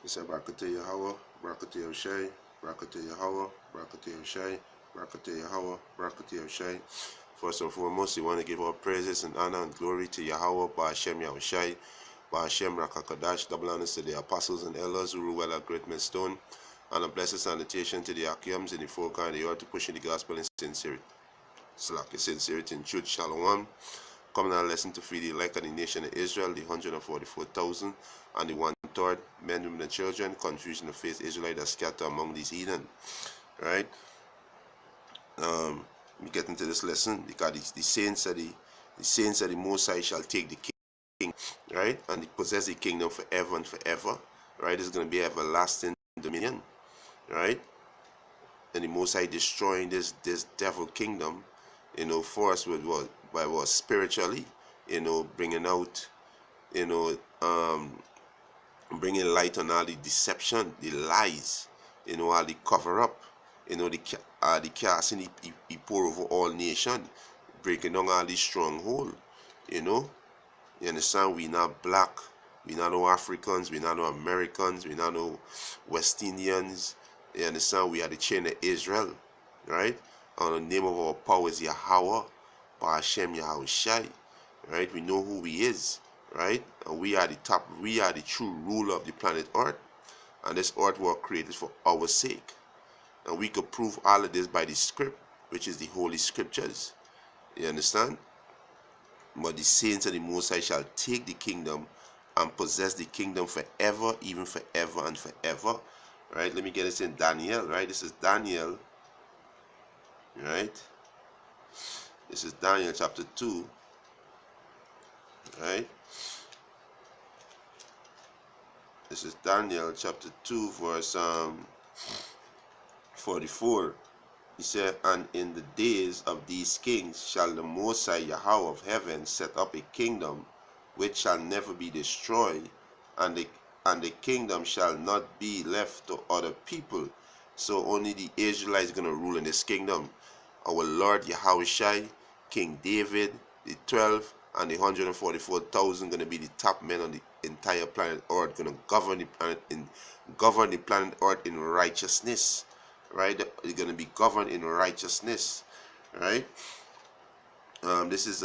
He said, Barakatah Yahweh, Barakatah Yahushai, Barakatah Yahweh, Barakatah Yahushai, Barakatah Yahweh, Barakatah Yahushai. First and foremost, we want to give our praises and honor and glory to Yahweh, Ba'ashem Yahushai, Ba'ashem Rakakadash, double honors to the apostles and elders who rule well at Great Millstone, and a blessed salutation to the Akiams in the foreground and the earth to pushing the gospel in sincerity. Sincerity and truth, Shalom. Coming our lesson to feed the elect of the nation of Israel, the 144,000, and the one-third men, women, and children, confusion of faith, Israelite that scatter among these heathen. Right? We get into this lesson because the saints of the Most High shall take the king, right, and possess the kingdom forever and forever. Right? This is going to be everlasting dominion. Right? And the Most High destroying this devil kingdom, for us with what spiritually, bringing out, bringing light on all the deception, the lies, all the cover up, the casting he pour over all nation, breaking down all the stronghold, you understand? We not black, we not no Africans, we not no Americans, we not no West Indians, you understand? We are the chain of Israel, right? And the name of our power is Yahweh, Ba'ashem Yahushai, right? We know who he is, right? And we are the top, we are the true ruler of the planet Earth. And this earth was created for our sake. And we could prove all of this by the script, which is the Holy Scriptures. You understand? But the saints of the Most High shall take the kingdom and possess the kingdom forever, even forever and forever. Right? Let me get this in Daniel, right? This is Daniel, right? This is Daniel chapter 2, right? This is Daniel chapter 2, verse 44. He said, and in the days of these kings shall the Most High Yahweh of heaven set up a kingdom which shall never be destroyed, and the kingdom shall not be left to other people. So only the Israelites going to rule in this kingdom. Our Lord Yahushai, King David, the 12 and the 144,000 going to be the top men on the entire planet Earth, going to govern the planet Earth in righteousness. Right? They're going to be governed in righteousness. Right? This is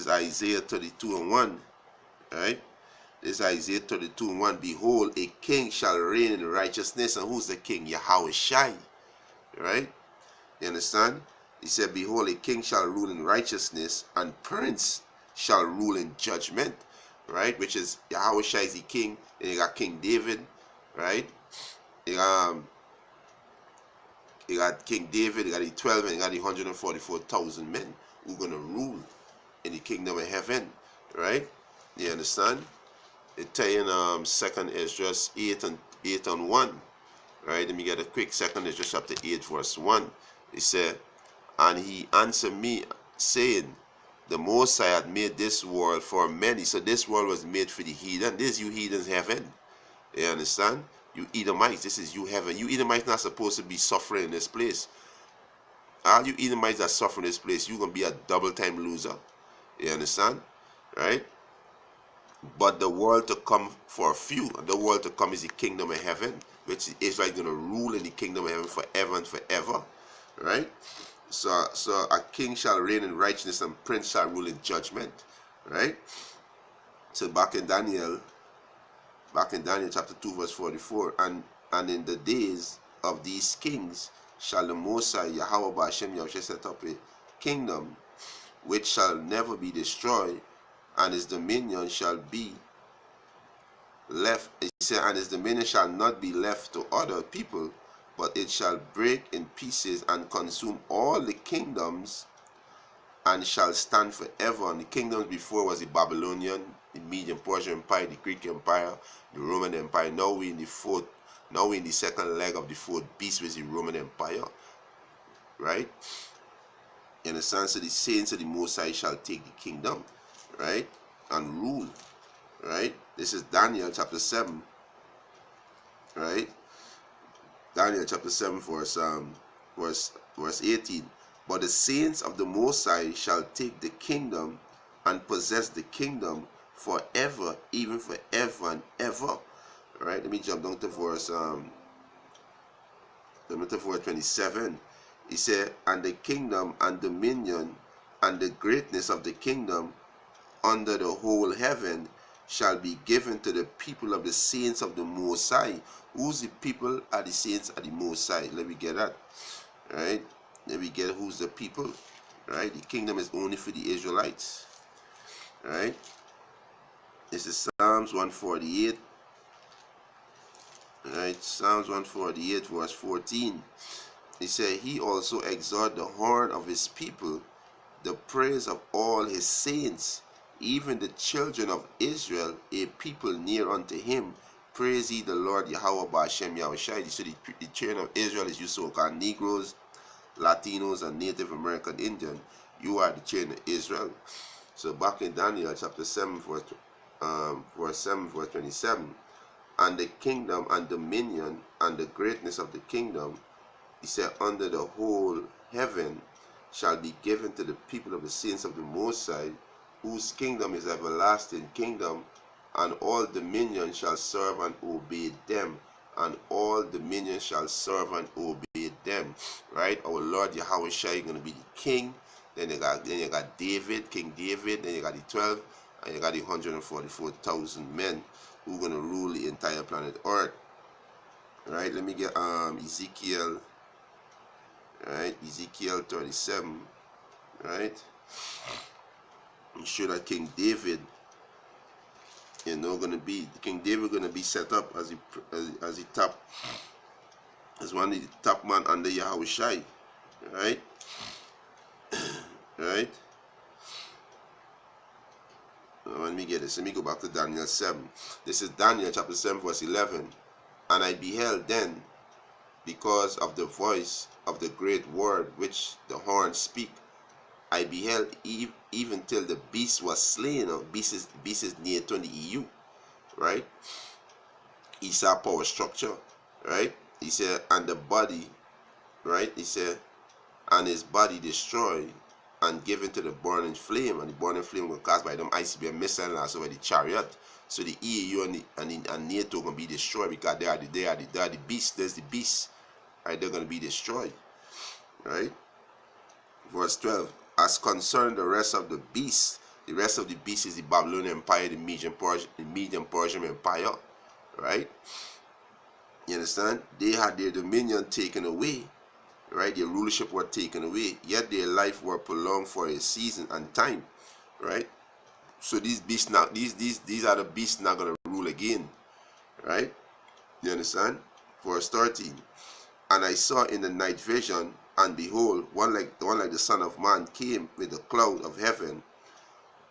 Isaiah 32 and 1. Right? This is Isaiah 32 and 1. Behold, a king shall reign in righteousness. And who's the king? Yahushai. Right? You understand? He said, behold, a king shall rule in righteousness, and prince shall rule in judgment. Right? Which is Yahushai is the king. And you got King David. Right? You got King David, you got the 12, and you got the 144,000 men who are going to rule in the kingdom of heaven, right? You understand? It tell you in 2nd Esdras 8 and 1, right? Let me get a quick 2nd Esdras chapter 8 verse 1. It said, and he answered me, saying, the Most High had made this world for many. So this world was made for the heathen. This is you heathens heaven. You understand? You Edomites, this is you heaven. You Edomites not supposed to be suffering in this place. All you Edomites that suffer in this place, you're going to be a double-time loser. You understand? Right? But the world to come for a few, the world to come is the kingdom of heaven, which Israel is going to rule in the kingdom of heaven forever and forever. Right? So a king shall reign in righteousness and prince shall rule in judgment. Right? So back in Daniel chapter 2 verse 44, and in the days of these kings shall the Most High Yahweh Ba'ashem Yahushua set up a kingdom which shall never be destroyed, and his dominion shall be left. He said, and his dominion shall not be left to other people, but it shall break in pieces and consume all the kingdoms, and shall stand forever. And the kingdoms before was the Babylonian, the Median Persian Empire, the Greek Empire, the Roman Empire. Now we in the second leg of the fourth beast, which is the Roman Empire. Right? In the sense of the saints of the Most High shall take the kingdom, right? And rule. Right? This is Daniel chapter 7. Right? Daniel chapter 7 verse 18. But the saints of the Most High shall take the kingdom and possess the kingdom forever, even forever and ever. All right, let me jump down to verse 27. He said, and the kingdom and dominion and the greatness of the kingdom under the whole heaven shall be given to the people of the saints of the Most High. Who's the people? Are the saints of the Most High? Let me get that. Right? Let me get who's the people. Right? The kingdom is only for the Israelites. Right? This is Psalms 148. Right? Psalms 148 verse 14. He said, he also exhort the horn of his people, the praise of all his saints, even the children of Israel, a people near unto him. Praise ye the Lord Yahweh Ba'ashem Yahushai. So the children of Israel is you so-called Negroes, Latinos, and Native American Indian. You are the children of Israel. So back in Daniel chapter 7, verse 7, verse 27, and the kingdom and dominion and the greatness of the kingdom, he said, under the whole heaven shall be given to the people of the saints of the Most High, whose kingdom is everlasting kingdom, and all dominion shall serve and obey them, and all dominion shall serve and obey them. Right? Our Lord Yahweh Shai is going to be the king. Then you got David, King David. Then you got the 12, and you got the 144,000 men who are going to rule the entire planet Earth. Right? Let me get Ezekiel. Right? Ezekiel 37. Right? I'm sure that King David, King David gonna be set up as one of the top man under Yahweh Shai, right? Right? Let me get this. Let me go back to Daniel 7. This is Daniel chapter 7 verse 11. And I beheld then, because of the voice of the great word which the horn speak, I beheld even till the beast was slain. Beast is near to the EU, right? He saw power structure, right? He said, and the body, right? He said, and his body destroyed and given to the burning flame, and the burning flame was cast by them ICBM missile and also by the chariot. So the EU and NATO gonna be destroyed because they are the beast. There's the beast, right? They're gonna be destroyed, right? Verse 12. As concerned the rest of the beasts is the Babylonian Empire, the Median Persian Empire, right? You understand? They had their dominion taken away, right? Their rulership were taken away, yet their life were prolonged for a season and time, right? So these beasts now, these are the beasts not gonna rule again, right? You understand? Verse 13. And I saw in the night vision, and behold, one like the Son of Man came with the cloud of heaven,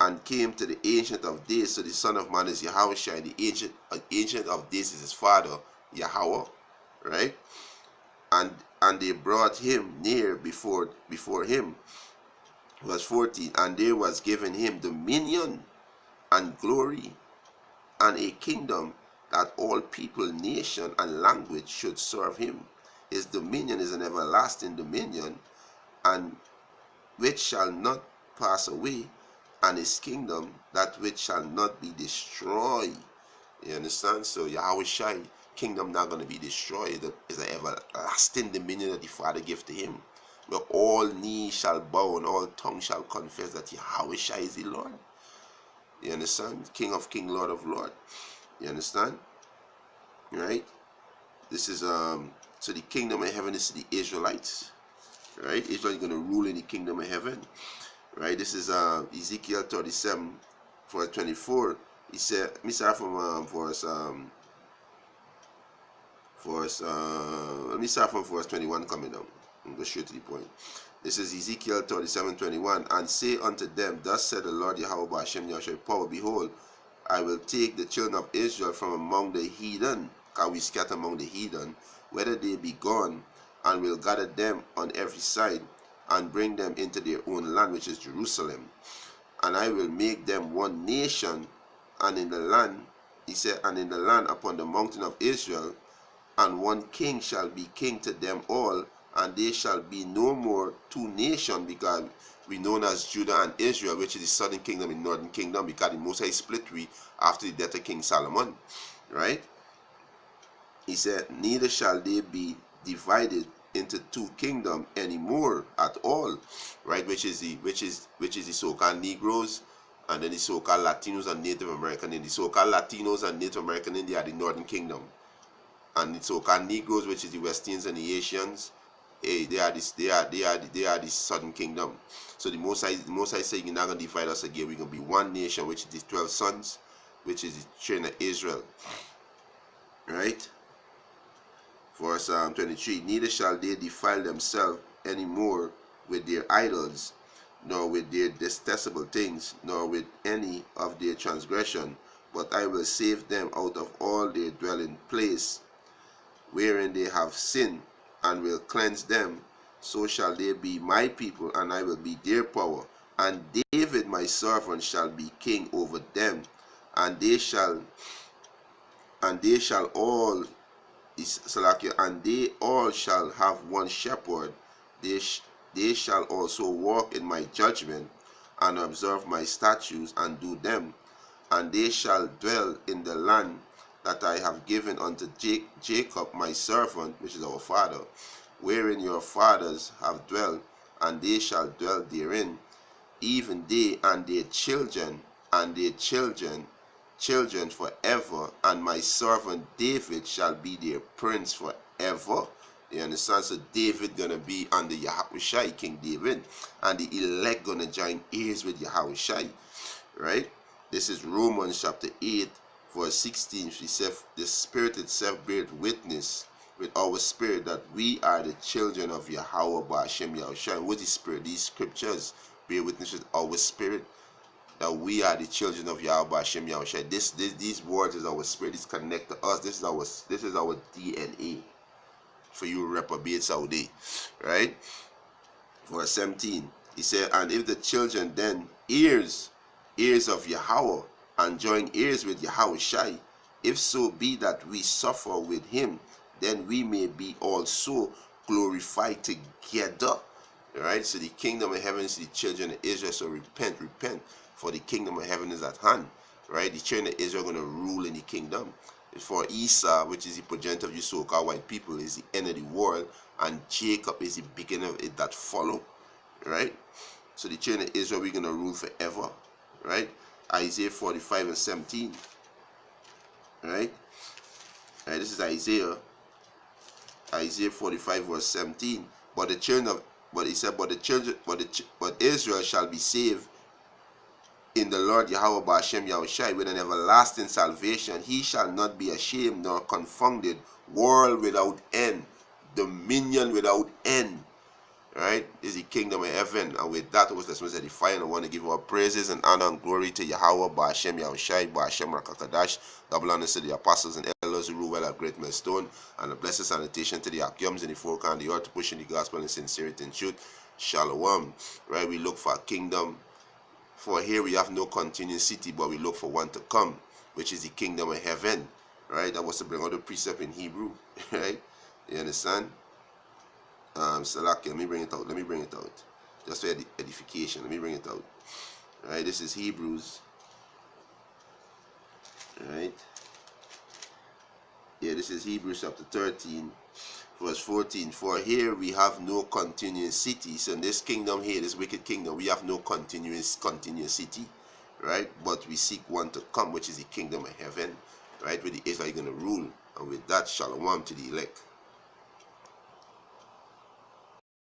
and came to the Ancient of Days. So the Son of Man is Yahweh Shai. The Ancient of Days is his father, Yahweh, right? And they brought him near before him. Verse 14. And there was given him dominion and glory and a kingdom, that all people, nation, and language should serve him. His dominion is an everlasting dominion, and which shall not pass away, and his kingdom that which shall not be destroyed. You understand? So Yahweh Shai kingdom not going to be destroyed. It's an everlasting dominion that the Father gave to him, where all knees shall bow and all tongue shall confess that Yahweh Shai is the Lord. You understand? King of King, Lord of Lord. You understand? Right? This is so the kingdom of heaven is the Israelites, right? Israel is going to rule in the kingdom of heaven, right? This is Ezekiel 37 verse 24. He said, let me start from let me start from verse 21 coming down and go straight to the point. This is Ezekiel 37:21. And say unto them, thus said the Lord Yahweh Ba'ashem Yahushai Power, behold, I will take the children of Israel from among the heathen, because we scatter among the heathen, whether they be gone, and will gather them on every side, and bring them into their own land, which is Jerusalem. And I will make them one nation, and in the land, he said, and in the land upon the mountain of Israel, and one king shall be king to them all, and there shall be no more two nations, because we known as Judah and Israel, which is the southern kingdom and northern kingdom, because the Most High split we after the death of King Solomon, right? He said, neither shall they be divided into two kingdoms anymore at all, right? Which is the so-called Negroes, and then the so-called Latinos and Native American Indians. The so-called Latinos and Native American Indians are the Northern Kingdom, and the so-called Negroes, which is the West Indians and the Asians, they are the Southern Kingdom. So the Most High say you're not gonna divide us again. We're gonna be one nation, which is the 12 sons, which is the children of Israel, right? Verse 23, neither shall they defile themselves any more with their idols, nor with their detestable things, nor with any of their transgression, but I will save them out of all their dwelling place, wherein they have sinned, and will cleanse them. So shall they be my people, and I will be their power. And David my servant shall be king over them, and they shall all and they all shall have one shepherd. They shall also walk in my judgment, and observe my statutes, and do them. And they shall dwell in the land that I have given unto Jacob my servant, which is our father, wherein your fathers have dwelt, and they shall dwell therein, even they and their children forever, and my servant David shall be their prince forever. You understand? So David gonna be under Yahushai, King David, and the elect gonna join ears with Yahushai, right? This is Romans chapter 8, verse 16. She said, the Spirit itself beareth witness with our spirit that we are the children of Yahweh Ba'ashem Yahushai. What is Spirit? These scriptures bear witness with our spirit that we are the children of Yahweh Hashem Yahushai. These words is our spirit. This connect to us. This is our DNA. For you reprobates out there, right? Verse 17. He said, and if the children then ears of Yahweh, and join ears with Yahushai, if so be that we suffer with him, then we may be also glorified together. Right? So the kingdom of heaven is the children of Israel. So repent, for the kingdom of heaven is at hand. Right? The children of Israel are going to rule in the kingdom. For Esau, which is the progenitor of you so-called white people, is the end of the world, and Jacob is the beginning of it that follow. Right? So the children of Israel, we're going to rule forever. Right? Isaiah 45 and 17. Right? Right? This is Isaiah 45 verse 17. But the children of But he said, but Israel shall be saved in the Lord Yahweh Ba'ashem Yahushai with an everlasting salvation. He shall not be ashamed nor confounded. World without end, dominion without end. Right? Is the kingdom of heaven. And with that, was the edifying. I want to give our praises and honor and glory to Yahweh Ba'ashem Yahushai, Ba'ashem Rakakadash. Double honor to the apostles and elders who rule well at Great Millstone, and a blessed sanitation to the Akyums in the forecast, the earth, pushing the gospel in sincerity and truth. Shalom. Right? We look for a kingdom. For here we have no continuing city, but we look for one to come, which is the kingdom of heaven. Right? That was to bring out the precept in Hebrew. Right? You understand? Salaki, let me bring it out. Just for edification, let me bring it out. Right? This is Hebrews. Right? Yeah, this is Hebrews chapter 13, verse 14. For here we have no continuing city. So in this kingdom here, this wicked kingdom, we have no continuous city. Right? But we seek one to come, which is the kingdom of heaven. Right? Where the Israel are going to rule. And with that, shalom to the elect.